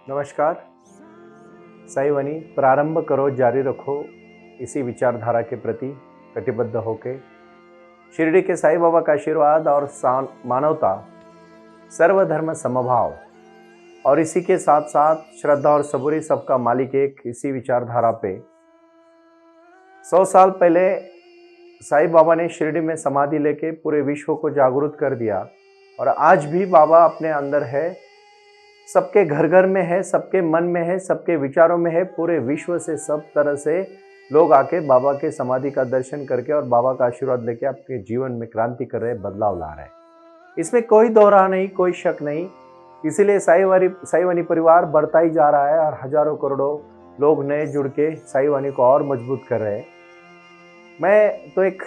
नमस्कार। साई वाणी प्रारंभ करो, जारी रखो, इसी विचारधारा के प्रति कटिबद्ध होके शिरडी के साईं बाबा का आशीर्वाद और मानवता, सर्वधर्म समभाव और इसी के साथ साथ श्रद्धा और सबूरी सबका मालिक एक, इसी विचारधारा पे 100 साल पहले साईं बाबा ने शिरडी में समाधि लेके पूरे विश्व को जागरूक कर दिया। और आज भी बाबा अपने अंदर है, सबके घर घर में है, सबके मन में है, सबके विचारों में है। पूरे विश्व से सब तरह से लोग आके बाबा के समाधि का दर्शन करके और बाबा का आशीर्वाद लेके अपने जीवन में क्रांति कर रहे, बदलाव ला रहे। इसमें कोई दोहरा नहीं, कोई शक नहीं। इसीलिए साई वाणी परिवार बढ़ता ही जा रहा है और हजारों करोड़ों लोग नए जुड़ के साई वाणी को और मजबूत कर रहे हैं। मैं तो एक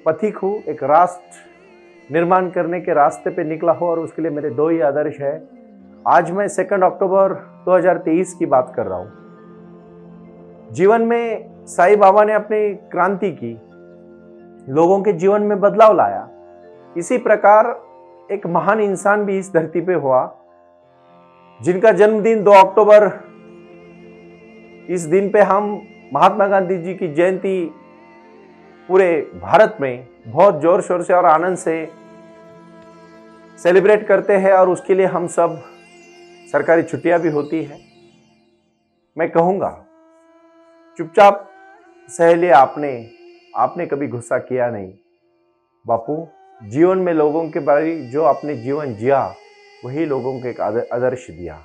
पथिक हूँ, एक राष्ट्र निर्माण करने के रास्ते पे निकला हूँ और उसके लिए मेरे दो ही आदर्श है। आज मैं 2 अक्टूबर 2023 की बात कर रहा हूँ। जीवन में साईं बाबा ने अपनी क्रांति की, लोगों के जीवन में बदलाव लाया। इसी प्रकार एक महान इंसान भी इस धरती पे हुआ, जिनका जन्मदिन 2 अक्टूबर। इस दिन पे हम महात्मा गांधी जी की जयंती पूरे भारत में बहुत जोर शोर से और आनंद से सेलिब्रेट करते हैं और उसके लिए हम सब सरकारी छुट्टियां भी होती है। मैं कहूंगा चुपचाप सह लिया आपने कभी गुस्सा किया नहीं। बापू जीवन में लोगों के बारे जो आपने जीवन जिया, वही लोगों को एक आदर्श दिया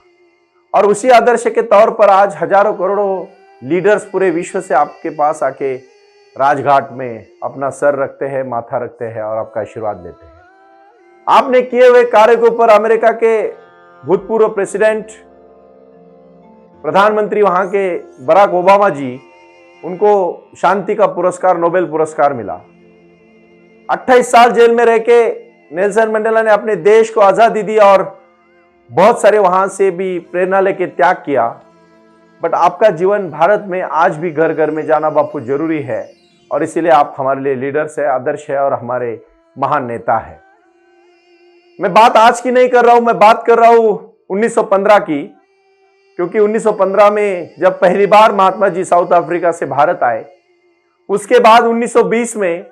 और उसी आदर्श के तौर पर आज हजारों करोड़ों लीडर्स पूरे विश्व से आपके पास आके राजघाट में अपना सर रखते हैं, माथा रखते हैं और आपका आशीर्वाद लेते हैं। आपने किए हुए कार्य के ऊपर अमेरिका के भूतपूर्व प्रेसिडेंट, प्रधानमंत्री वहां के बराक ओबामा जी, उनको शांति का पुरस्कार, नोबेल पुरस्कार मिला। 28 साल जेल में रह के नेल्सन मंडेला ने अपने देश को आजादी दी और बहुत सारे वहां से भी प्रेरणा लेके त्याग किया। बट आपका जीवन भारत में आज भी घर घर में जाना बापू जरूरी है और इसीलिए आप हमारे लिए लीडर्स है, आदर्श है और हमारे महान नेता है। मैं बात आज की नहीं कर रहा हूं, मैं बात कर रहा हूं 1915 की, क्योंकि 1915 में जब पहली बार महात्मा जी साउथ अफ्रीका से भारत आए, उसके बाद 1920 में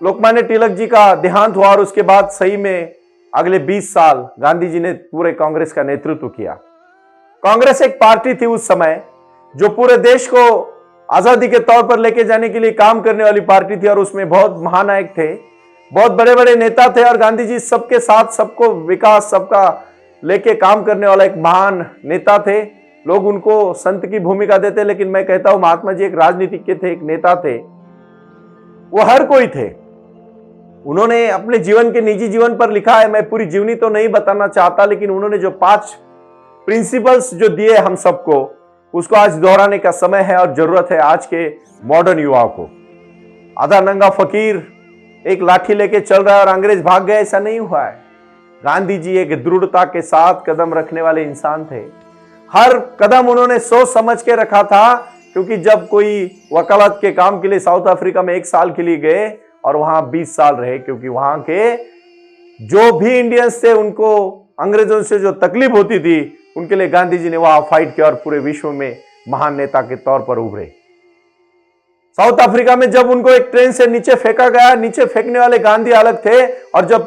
लोकमान्य तिलक जी का देहांत हुआ और उसके बाद सही में अगले 20 साल गांधी जी ने पूरे कांग्रेस का नेतृत्व किया। कांग्रेस एक पार्टी थी उस समय जो पूरे देश को आजादी के तौर पर लेके जाने के लिए काम करने वाली पार्टी थी और उसमें बहुत महानायक थे, बहुत बड़े बड़े नेता थे और गांधी जी सबके साथ, सबको विकास, सबका लेके काम करने वाला एक महान नेता थे। लोग उनको संत की भूमिका देते, लेकिन मैं कहता हूं महात्मा जी एक राजनीतिज्ञ थे, एक नेता थे, वो हर कोई थे। उन्होंने अपने जीवन के निजी जीवन पर लिखा है, मैं पूरी जीवनी तो नहीं बताना चाहता, लेकिन उन्होंने जो 5 प्रिंसिपल्स जो दिए हम सबको, उसको आज दोहराने का समय है और जरूरत है आज के मॉडर्न युवाओं को। आधा नंगा फकीर एक लाठी लेके चल रहा है और अंग्रेज भाग गए, ऐसा नहीं हुआ है। गांधी जी एक दृढ़ता के साथ कदम रखने वाले इंसान थे। हर कदम उन्होंने सोच समझ के रखा था, क्योंकि जब कोई वकालत के काम के लिए साउथ अफ्रीका में 1 साल के लिए गए और वहां 20 साल रहे, क्योंकि वहां के जो भी इंडियंस थे उनको अंग्रेजों से जो तकलीफ होती थी, उनके लिए गांधी जी ने वहां फाइट किया और पूरे विश्व में महान नेता के तौर पर उभरे। साउथ अफ्रीका में जब उनको एक ट्रेन से नीचे फेंका गया, नीचे फेंकने वाले गांधी अलग थे और जब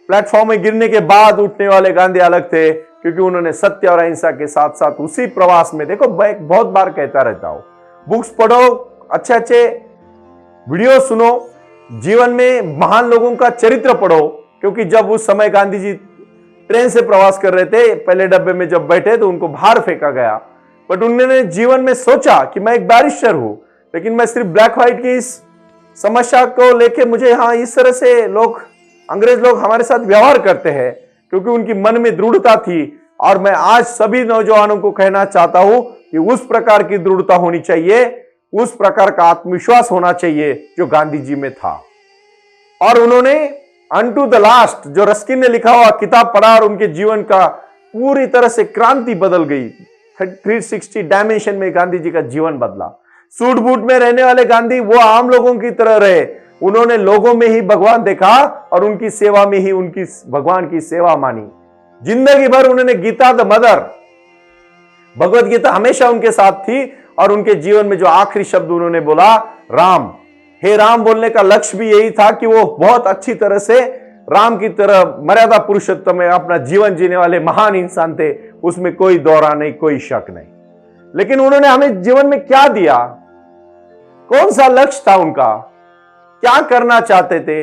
प्लेटफॉर्म में गिरने के बाद उठने वाले गांधी अलग थे, क्योंकि उन्होंने सत्य और अहिंसा के साथ साथ उसी प्रवास में, देखो मैं बहुत बार कहता रहता हूं, बुक्स पढ़ो, अच्छे अच्छे वीडियो सुनो, जीवन में महान लोगों का चरित्र पढ़ो, क्योंकि जब उस समय गांधी जी ट्रेन से प्रवास कर रहे थे, पहले डब्बे में जब बैठे तो उनको बाहर फेंका गया। बट उन्होंने जीवन में सोचा कि मैं एक बैरिस्टर हूं, लेकिन मैं सिर्फ ब्लैक व्हाइट की इस समस्या को लेके, मुझे यहां इस तरह से लोग, अंग्रेज लोग हमारे साथ व्यवहार करते हैं, क्योंकि उनकी मन में दृढ़ता थी। और मैं आज सभी नौजवानों को कहना चाहता हूं कि उस प्रकार की दृढ़ता होनी चाहिए, उस प्रकार का आत्मविश्वास होना चाहिए जो गांधी जी में था। और उन्होंने अनटू द लास्ट, जो रस्किन ने लिखा हुआ किताब पढ़ा और उनके जीवन का पूरी तरह से क्रांति बदल गई। 360 डायमेंशन में गांधी जी का जीवन बदला। सूट बूट में रहने वाले गांधी वो आम लोगों की तरह रहे, उन्होंने लोगों में ही भगवान देखा और उनकी सेवा में ही उनकी भगवान की सेवा मानी। जिंदगी भर उन्होंने गीता द मदर, भगवत गीता हमेशा उनके साथ थी और उनके जीवन में जो आखिरी शब्द उन्होंने बोला, राम, हे राम बोलने का लक्ष्य भी यही था कि वो बहुत अच्छी तरह से राम की तरह मर्यादा पुरुषोत्तम में अपना जीवन जीने वाले महान इंसान थे, उसमें कोई दौरा नहीं, कोई शक नहीं। लेकिन उन्होंने हमें जीवन में क्या दिया? कौन सा लक्ष्य था उनका? क्या करना चाहते थे?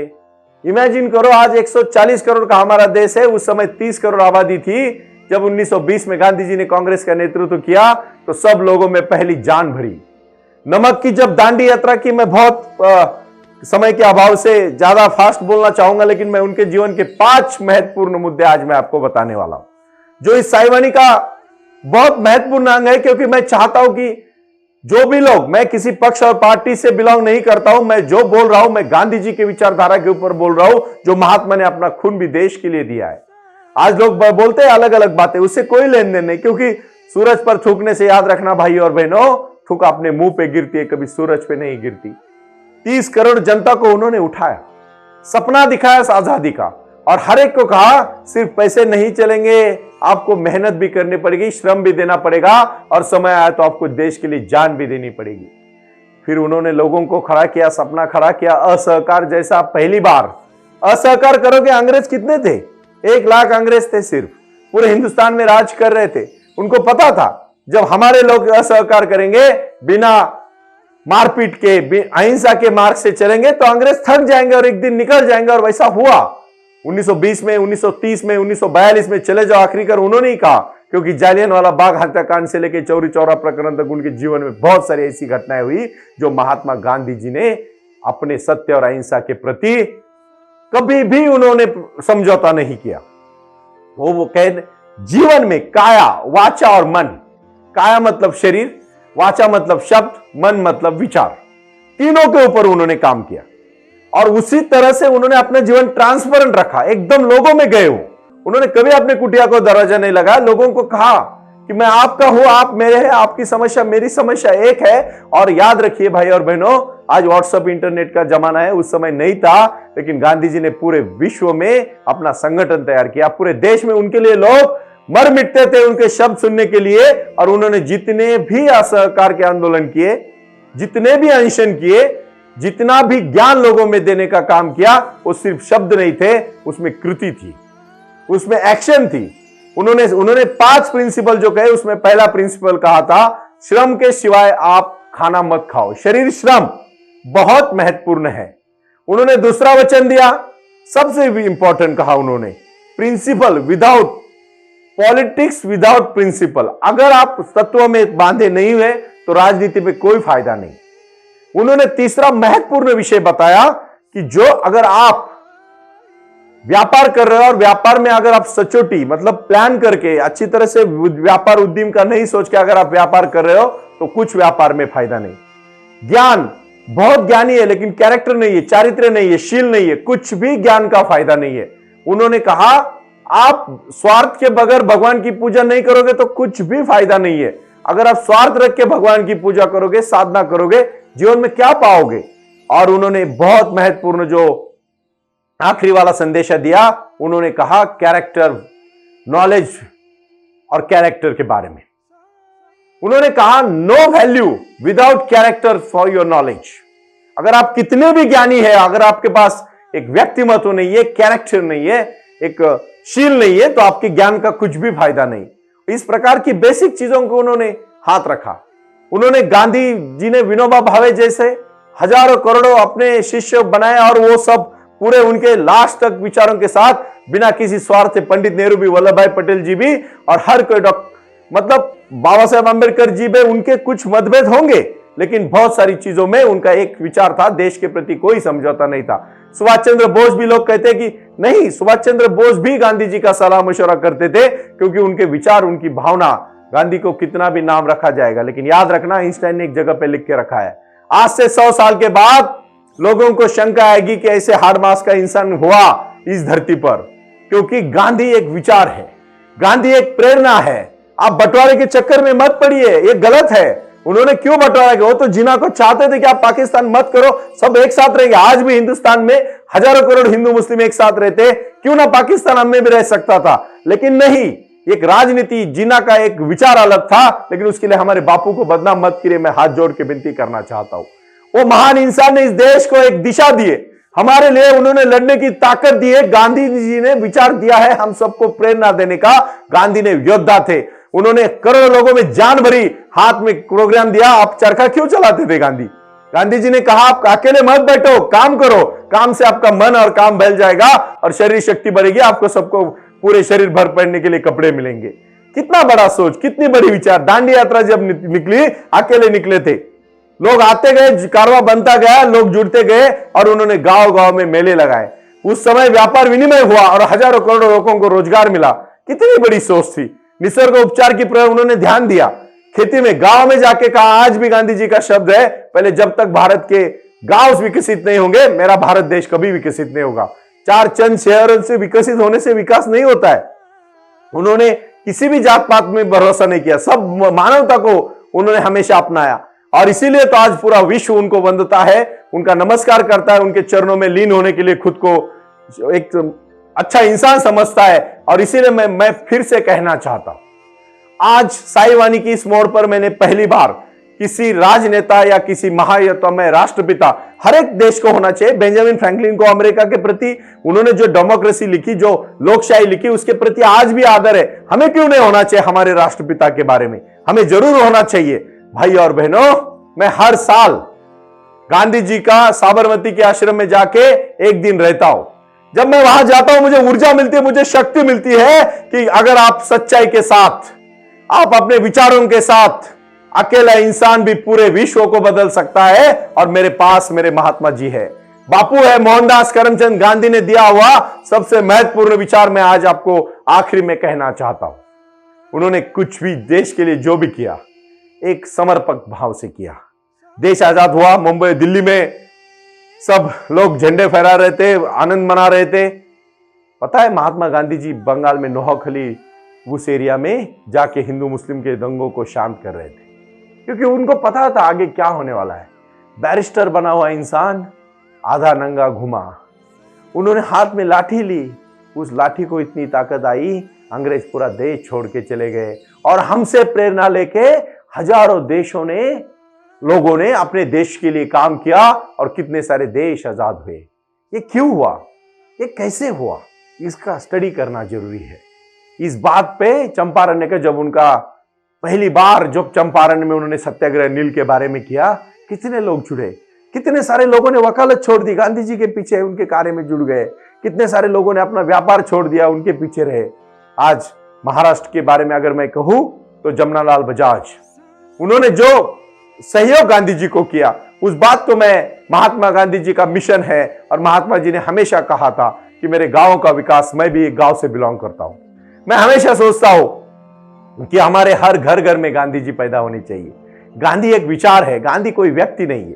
इमेजिन करो, आज 140 करोड़ का हमारा देश है, उस समय 30 करोड़ आबादी थी। जब 1920 में गांधी जी ने कांग्रेस का नेतृत्व किया तो सब लोगों में पहली जान भरी। नमक की जब दांडी यात्रा की, मैं बहुत समय के अभाव से ज्यादा फास्ट बोलना चाहूंगा, लेकिन मैं उनके जीवन के 5 महत्वपूर्ण मुद्दे आज मैं आपको बताने वाला हूं, जो इस साईवानी का बहुत महत्वपूर्ण अंग है। क्योंकि मैं चाहता हूं कि जो भी लोग, मैं किसी पक्ष और पार्टी से बिलोंग नहीं करता हूं, मैं जो बोल रहा हूं मैं गांधी जी की विचारधारा के ऊपर बोल रहा हूं, जो महात्मा ने अपना खून भी देश के लिए दिया है। आज लोग बोलते हैं अलग अलग बातें, उससे कोई लेन देन नहीं, क्योंकि सूरज पर थूकने से याद रखना भाई और बहनों, थूक अपने मुंह पे गिरती है, कभी सूरज पे नहीं गिरती। 30 करोड़ जनता को उन्होंने उठाया, सपना दिखाया आजादी का, और हर एक को कहा सिर्फ पैसे नहीं चलेंगे, आपको मेहनत भी करनी पड़ेगी, श्रम भी देना पड़ेगा, और समय आया तो आपको देश के लिए जान भी देनी पड़ेगी। फिर उन्होंने लोगों को खड़ा किया, सपना खड़ा किया, असहकार जैसा। पहली बार असहकार करोगे। अंग्रेज कितने थे? 1 लाख अंग्रेज थे, सिर्फ पूरे हिंदुस्तान में राज कर रहे थे। उनको पता था जब हमारे लोग असहकार करेंगे, बिना मारपीट के, अहिंसा के मार्ग से चलेंगे, तो अंग्रेज थक जाएंगे और एक दिन निकल जाएंगे। और वैसा हुआ 1920 में, 1930 में, 1942 में, चले जाओ आखिरी कर उन्होंने ही कहा। क्योंकि जालियनवाला बाग हत्याकांड से लेकर चौरी चौरा प्रकरण तक उनके जीवन में बहुत सारी ऐसी घटनाएं हुई जो महात्मा गांधी जी ने अपने सत्य और अहिंसा के प्रति कभी भी उन्होंने समझौता नहीं किया। वो कह, जीवन में काया, वाचा और मन, काया मतलब शरीर, वाचा मतलब शब्द, मन मतलब विचार, तीनों के ऊपर उन्होंने काम किया। और उसी तरह से उन्होंने अपना जीवन ट्रांसपेरेंट रखा, एकदम लोगों में गए हो। उन्होंने कभी अपने कुटिया को दरवाजा नहीं लगाया, लोगों को कहा कि मैं आपका हूं, आप मेरे हैं, आपकी समस्या मेरी समस्या एक है। और याद रखिए भाई और बहनों, आज व्हाट्सएप इंटरनेट का जमाना है, उस समय नहीं था, लेकिन गांधी जी ने पूरे विश्व में अपना संगठन तैयार किया। पूरे देश में उनके लिए लोग मर मिटते थे उनके शब्द सुनने के लिए। और उन्होंने जितने भी असहकार के आंदोलन किए, जितने भी अनशन किए, जितना भी ज्ञान लोगों में देने का काम किया, वो सिर्फ शब्द नहीं थे, उसमें कृति थी, उसमें एक्शन थी। उन्होंने 5 प्रिंसिपल जो कहे, उसमें पहला प्रिंसिपल कहा था, श्रम के सिवाय आप खाना मत खाओ। शरीर श्रम बहुत महत्वपूर्ण है। उन्होंने दूसरा वचन दिया, सबसे भी इंपॉर्टेंट कहा उन्होंने, principle without politics without principle. अगर आप तत्व में बांधे नहीं हुए तो राजनीति में कोई फायदा नहीं। उन्होंने तीसरा महत्वपूर्ण विषय बताया कि जो अगर आप व्यापार कर रहे हो और व्यापार में अगर आप सचोटी मतलब प्लान करके अच्छी तरह से व्यापार उद्यम का नहीं सोच के अगर आप व्यापार कर रहे हो तो कुछ व्यापार में फायदा नहीं। ज्ञान, बहुत ज्ञानी है लेकिन कैरेक्टर नहीं है, चारित्र्य नहीं है, शील नहीं है, कुछ भी ज्ञान का फायदा नहीं है। उन्होंने कहा आप स्वार्थ के बगैर भगवान की पूजा नहीं करोगे तो कुछ भी फायदा नहीं है। अगर आप स्वार्थ रख के भगवान की पूजा करोगे, साधना करोगे, जीवन में क्या पाओगे? और उन्होंने बहुत महत्वपूर्ण जो आखिरी वाला संदेश दिया, उन्होंने कहा कैरेक्टर, नॉलेज और कैरेक्टर के बारे में। उन्होंने कहा no value without character for your knowledge. अगर आप कितने भी ज्ञानी है, अगर आपके पास एक व्यक्तिमत्व नहीं है, कैरेक्टर नहीं है, एक शील नहीं है, तो आपके ज्ञान का कुछ भी फायदा नहीं। इस प्रकार की बेसिक चीजों को उन्होंने हाथ रखा। उन्होंने गांधी जी ने विनोबा भावे जैसे हजारों करोड़ों अपने शिष्य बनाए और वो सब पूरे उनके लास्ट तक विचारों के साथ बिना किसी स्वार्थ से, पंडित नेहरू भी, वल्लभ भाई पटेल जी भी, और हर कोई मतलब बाबा साहेब अम्बेडकर जी भी, उनके कुछ मतभेद होंगे लेकिन बहुत सारी चीजों में उनका एक विचार था, देश के प्रति कोई समझौता नहीं था। सुभाष चंद्र बोस भी, लोग कहते हैं कि नहीं, सुभाष चंद्र बोस भी गांधी जी का सलाह मशवरा करते थे क्योंकि उनके विचार, उनकी भावना, गांधी को कितना भी नाम रखा जाएगा लेकिन याद रखना, आइंस्टाइन ने एक जगह पे लिख के रखा है, आज से 100 साल के बाद लोगों को शंका आएगी कि ऐसे हार्ड मास का इंसान हुआ इस धरती पर, क्योंकि गांधी एक विचार है, गांधी एक प्रेरणा है। आप बंटवारे के चक्कर में मत पड़िए, ये गलत है। उन्होंने क्यों बंटवारा किया? वो तो जिन्ना को चाहते थे कि आप पाकिस्तान मत करो, सब एक साथ रहेंगे। आज भी हिंदुस्तान में हजारों करोड़ हिंदू मुस्लिम एक साथ रहते, क्यों ना पाकिस्तान हम में भी रह सकता था, लेकिन नहीं। एक राजनीति, जिन्ना का एक विचार अलग था, लेकिन उसके लिए हमारे बापू को बदनाम मत करिए, मैं हाथ जोड़ के विनती करना चाहता हूं। वो महान इंसान ने इस देश को एक दिशा दिए, हमारे लिए उन्होंने लड़ने की ताकत दी है। गांधी जी ने विचार दिया है हम सबको प्रेरणा देने का। गांधी ने योद्धा थे, उन्होंने करोड़ों लोगों में जान भरी, हाथ में प्रोग्राम दिया। आप चरखा क्यों चलाते थे? गांधी जी ने कहा आप अकेले मत बैठो, काम करो, काम से आपका मन और काम बहल जाएगा और शरीर शक्ति बढ़ेगी, आपको सबको पूरे शरीर भर पहनने के लिए कपड़े मिलेंगे। कितना बड़ा सोच, कितनी बड़ी विचार। दांडी यात्रा जब निकली, अकेले निकले थे, लोग आते गए, कारवां बनता गया, लोग जुड़ते गए और उन्होंने गांव गांव में मेले लगाए। उस समय व्यापार विनिमय हुआ और हजारों करोड़ों लोगों को रोजगार मिला। कितनी बड़ी सोच थी। निसर्ग उपचार की प्रयोग उन्होंने ध्यान दिया। खेती में, गांव में जाके कहा, आज भी गांधी जी का शब्द है, पहले जब तक भारत के गांव विकसित नहीं होंगे, मेरा भारत देश कभी विकसित नहीं होगा। चार चंद शहरों से विकसित होने से विकास नहीं होता है। उन्होंने किसी भी जात पात में भरोसा नहीं किया, सब मानवता को उन्होंने हमेशा अपनाया और इसीलिए तो आज पूरा विश्व उनको वंदता है, उनका नमस्कार करता है, उनके चरणों में लीन होने के लिए खुद को एक अच्छा इंसान समझता है। और इसीलिए मैं फिर से कहना चाहता हूं, आज साई वानी की इस मोड़ पर मैंने पहली बार किसी राजनेता या किसी महायत्व में राष्ट्रपिता, हर एक देश को होना चाहिए। बेंजामिन फ्रैंकलिन को अमेरिका के प्रति उन्होंने जो डेमोक्रेसी लिखी, जो लोकशाही लिखी, उसके प्रति आज भी आदर है। हमें क्यों नहीं होना चाहिए? हमारे राष्ट्रपिता के बारे में हमें जरूर होना चाहिए। भाई और बहनों, मैं हर साल गांधी जी का साबरमती के आश्रम में जाके एक दिन रहता हूं। जब मैं वहां जाता हूं, मुझे ऊर्जा मिलती है, मुझे शक्ति मिलती है कि अगर आप सच्चाई के साथ, आप अपने विचारों के साथ, अकेला इंसान भी पूरे विश्व को बदल सकता है। और मेरे पास मेरे महात्मा जी है, बापू है, मोहनदास करमचंद गांधी ने दिया हुआ सबसे महत्वपूर्ण विचार मैं आज आपको आखिरी में कहना चाहता हूं। उन्होंने कुछ भी देश के लिए जो भी किया, एक समर्पक भाव से किया। देश आजाद हुआ, मुंबई दिल्ली में सब लोग झंडे फहरा रहे थे, आनंद मना रहे थे। पता है, महात्मा गांधी जी बंगाल में नोहखली उस एरिया में जाके हिंदू मुस्लिम के दंगों को शांत कर रहे थे, क्योंकि उनको पता था आगे क्या होने वाला है। बैरिस्टर बना हुआ इंसान आधा नंगा घुमा, उन्होंने हाथ में लाठी ली, उस लाठी को इतनी ताकत आई, अंग्रेज पूरा देश छोड़ के चले गए। और हमसे प्रेरणा लेके हजारों देशों ने, लोगों ने अपने देश के लिए काम किया और कितने सारे देश आजाद हुए। ये क्यों हुआ, ये कैसे हुआ, इसका स्टडी करना जरूरी है। इस बात पे चंपारण का जब उनका पहली बार जो चंपारण में उन्होंने सत्याग्रह नील के बारे में किया, कितने लोग जुड़े, कितने सारे लोगों ने वकालत छोड़ दी, गांधी जी के पीछे उनके कार्य में जुड़ गए। कितने सारे लोगों ने अपना व्यापार छोड़ दिया, उनके पीछे रहे। आज महाराष्ट्र के बारे में अगर मैं कहूं तो जमनालाल बजाज, उन्होंने जो सहयोग गांधी जी को किया, उस बात को मैं, महात्मा गांधी जी का मिशन है। और महात्मा जी ने हमेशा कहा था कि मेरे गांव का विकास, मैं भी एक गांव से बिलोंग करता हूं, मैं हमेशा सोचता हूं कि हमारे हर घर घर में गांधी जी पैदा होनी चाहिए। गांधी एक विचार है, गांधी कोई व्यक्ति नहीं है।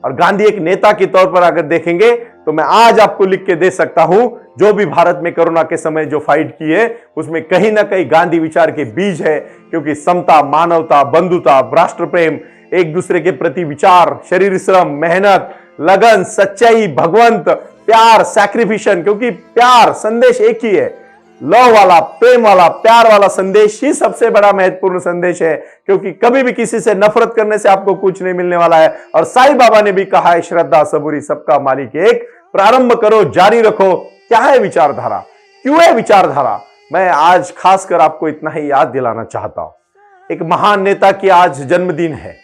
और गांधी एक नेता के तौर पर अगर देखेंगे तो मैं आज आपको लिख के दे सकता हूं, जो भी भारत में कोरोना के समय जो फाइट की है, उसमें कहीं ना कहीं गांधी विचार के बीज है। क्योंकि समता, मानवता, बंधुता, राष्ट्र प्रेम, एक दूसरे के प्रति विचार, शरीर श्रम, मेहनत, लगन, सच्चाई, भगवंत, प्यार, सैक्रिफिशन, क्योंकि प्यार संदेश एक ही है, लव वाला, प्रेम वाला, प्यार वाला संदेश ही सबसे बड़ा महत्वपूर्ण संदेश है। क्योंकि कभी भी किसी से नफरत करने से आपको कुछ नहीं मिलने वाला है। और साईं बाबा ने भी कहा है, श्रद्धा सबूरी सबका मालिक एक, प्रारंभ करो, जारी रखो। क्या है विचारधारा, क्यों है विचारधारा? मैं आज खासकर आपको इतना ही याद दिलाना चाहता हूं, एक महान नेता की आज जन्मदिन है।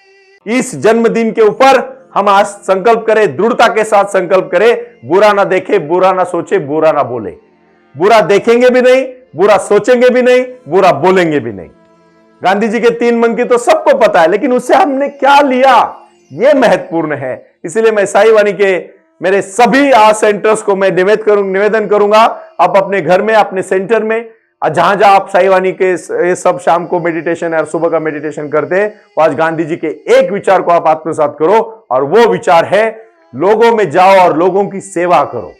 इस जन्मदिन के ऊपर हम आज संकल्प करें, दृढ़ता के साथ संकल्प करें, बुरा ना देखे, बुरा ना सोचे, बुरा ना बोले। बुरा देखेंगे भी नहीं, बुरा सोचेंगे भी नहीं, बुरा बोलेंगे भी नहीं। गांधी जी के 3 मंत्र तो सबको पता है, लेकिन उससे हमने क्या लिया, यह महत्वपूर्ण है। इसलिए मैं साई वानी के मेरे सभी सेंटर्स को मैं निवेदन करूंगा, आप अपने घर में, अपने सेंटर में, जहां जहां आप साई वानी के सब शाम को मेडिटेशन और सुबह का मेडिटेशन करते हैं, तो आज गांधी जी के एक विचार को आप आत्मसात करो। और वो विचार है, लोगों में जाओ और लोगों की सेवा करो।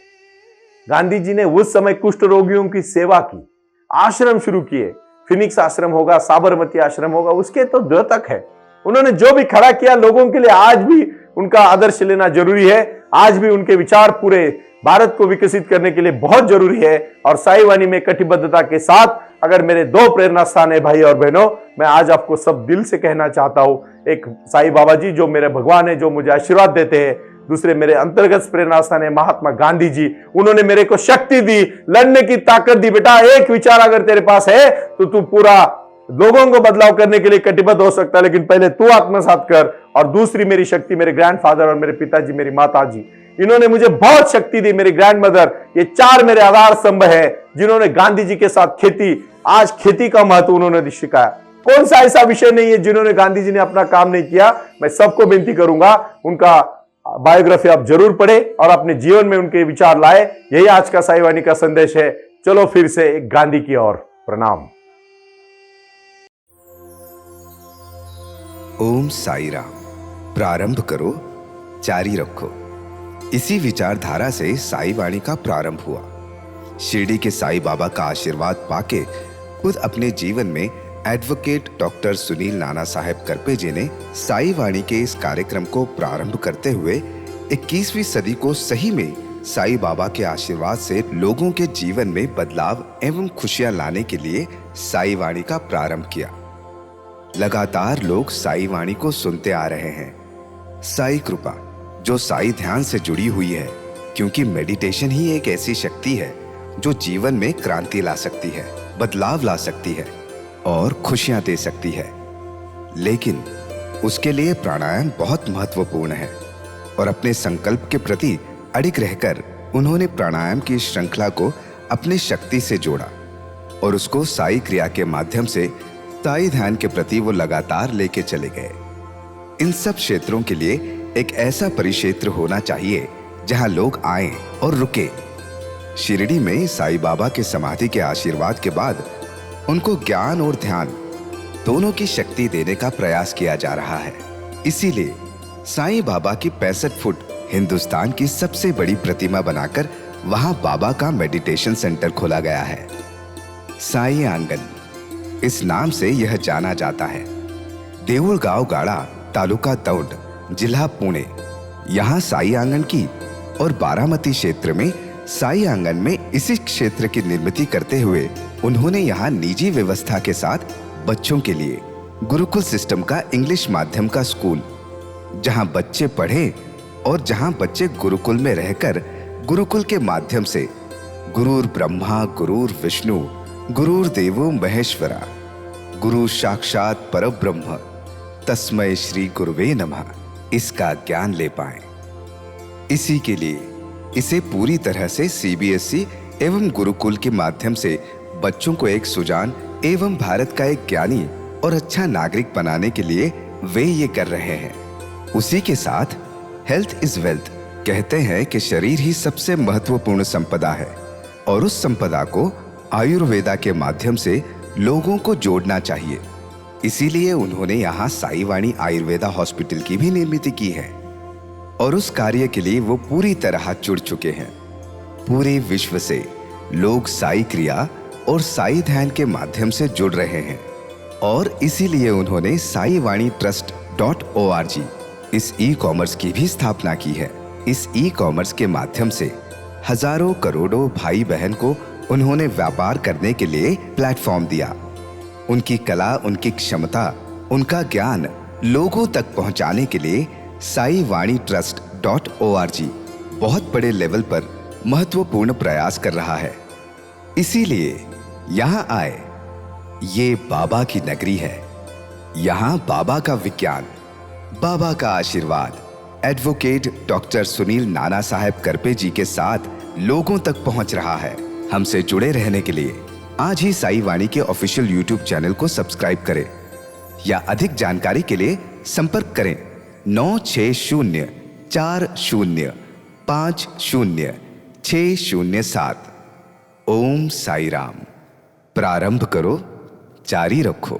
गांधी जी ने उस समय कुष्ठ रोगियों की सेवा की, आश्रम शुरू किए, फिनिक्स आश्रम होगा, साबरमती आश्रम होगा, उसके तो द्योतक है। उन्होंने जो भी खड़ा किया लोगों के लिए, आज भी उनका आदर्श लेना जरूरी है। आज भी उनके विचार पूरे भारत को विकसित करने के लिए बहुत जरूरी है। और साई वाणी में कटिबद्धता के साथ अगर मेरे 2 प्रेरणा स्थान है भाई और बहनों, मैं आज आपको सब दिल से कहना चाहता हूं, एक साई बाबा जी जो मेरे भगवान है, जो मुझे आशीर्वाद देते हैं। दूसरे मेरे अंतर्गत प्रेरणा स्थान है महात्मा गांधी जी, उन्होंने मेरे को शक्ति दी, लड़ने की ताकत दी। बेटा एक विचार अगर तेरे पास है तो तू पूरा लोगों को बदलाव करने के लिए कटिबद्ध हो सकता है, लेकिन पहले तू आत्मसात कर। और दूसरी मेरी शक्ति मेरे ग्रैंडफादर और मेरे पिताजी, मेरी माता जी, इन्होंने मुझे बहुत शक्ति दी। मेरी ग्रैंडमदर, ये 4 मेरे आधार स्तंभ है जिन्होंने गांधी जी के साथ खेती, आज खेती का महत्व उन्होंने सिखाया। कौन सा ऐसा विषय नहीं है जिन्होंने गांधी जी ने अपना काम नहीं किया। मैं सबको विनती करूंगा उनका बायोग्राफी आप जरूर पढ़े और अपने जीवन में उनके विचार लाए। यही आज का साई वाणी का संदेश है। चलो फिर से एक गांधी की ओर प्रणाम। ओम साई राम। प्रारंभ करो, जारी रखो। इसी विचारधारा से साई वाणी का प्रारंभ हुआ। शिरडी के साई बाबा का आशीर्वाद पाके खुद अपने जीवन में एडवोकेट डॉक्टर सुनील नाना साहेब करपे जी ने साई वाणी के इस कार्यक्रम को प्रारंभ करते हुए 21वीं सदी को सही में साई बाबा के आशीर्वाद से लोगों के जीवन में बदलाव एवं खुशियां लाने के लिए साई वाणी का प्रारंभ किया। लगातार लोग साई वाणी को सुनते आ रहे हैं। साई कृपा जो साई ध्यान से जुड़ी हुई है, क्योंकि मेडिटेशन ही एक ऐसी शक्ति है जो जीवन में क्रांति ला सकती है, बदलाव ला सकती है और खुशियां दे सकती है। लेकिन उसके लिए प्राणायाम बहुत महत्वपूर्ण है और अपने संकल्प के प्रति अडिग रहकर उन्होंने प्राणायाम की श्रृंखला को अपने शक्ति से जोड़ा और उसको साई क्रिया के माध्यम से साई ध्यान के प्रति वो लगातार लेके चले गए। इन सब क्षेत्रों के लिए एक ऐसा परिक्षेत्र होना चाहिए जहां लोग आए और रुके। शिरडी में साई बाबा के समाधि के आशीर्वाद के बाद उनको ज्ञान और ध्यान दोनों की शक्ति देने का प्रयास किया जा रहा है। इसीलिए साईं बाबा की 65 फुट हिंदुस्तान की सबसे बड़ी प्रतिमा बनाकर वहां बाबा का मेडिटेशन सेंटर खोला गया है। साई आंगन इस नाम से यह जाना जाता है। देऊळगाव गाड़ा, तालुका दौंड, जिला पुणे, यहाँ साई आंगन की और बारामती क्षेत्र में साई आंगन में इसी क्षेत्र की निर्मित करते हुए उन्होंने यहाँ निजी व्यवस्था के साथ बच्चों के लिए गुरुकुल सिस्टम का इंग्लिश माध्यम का स्कूल, जहाँ बच्चे पढ़े और जहाँ बच्चे गुरुकुल में रहकर गुरुकुल के माध्यम से गुरुर ब्रह्मा गुरुर विष्णु गुरुर देवो महेश्वरा गुरु साक्षात परब्रह्म तस्मै श्री गुरुवे नमः इसका ज्ञान ले पाएं। इसी के लिए इसे पूरी तरह से सीबीएसई एवं गुरुकुल के माध्यम से बच्चों को एक सुजान एवं भारत का एक ज्ञानी और अच्छा नागरिक बनाने के लिए वे ये कर रहे हैं। उसी के साथ हेल्थ इज वेल्थ कहते हैं कि शरीर ही सबसे महत्वपूर्ण संपदा है और उस संपदा को आयुर्वेदा के माध्यम से लोगों को जोड़ना चाहिए। इसीलिए उन्होंने यहाँ साई वाणी आयुर्वेदा हॉस्पिटल की भी निर्मित की है और उस कार्य के लिए वो पूरी तरह जुड़ चुके हैं। पूरे विश्व से लोग साई क्रिया और साई ध्यान के माध्यम से जुड़ रहे हैं और इसीलिए उन्होंने साई वाणी trust.org इस ई कॉमर्स की भी स्थापना की है। इस ई कॉमर्स के माध्यम से हजारों करोड़ों भाई बहन को उन्होंने व्यापार करने के लिए प्लेटफॉर्म दिया। उनकी कला, उनकी क्षमता, उनका ज्ञान लोगों तक पहुंचाने के लिए साई वाणी trust.org बहुत बड़े लेवल पर महत्वपूर्ण प्रयास कर रहा है। इसीलिए यहाँ आए। ये बाबा की नगरी है। यहाँ बाबा का विज्ञान, बाबा का आशीर्वाद एडवोकेट डॉक्टर सुनील नाना साहेब करपे जी के साथ लोगों तक पहुंच रहा है। हमसे जुड़े रहने के लिए आज ही साई वाणी के ऑफिशियल यूट्यूब चैनल को सब्सक्राइब करें या अधिक जानकारी के लिए संपर्क करें 960 40 50 607। ओम साई राम। प्रारंभ करो, जारी रखो।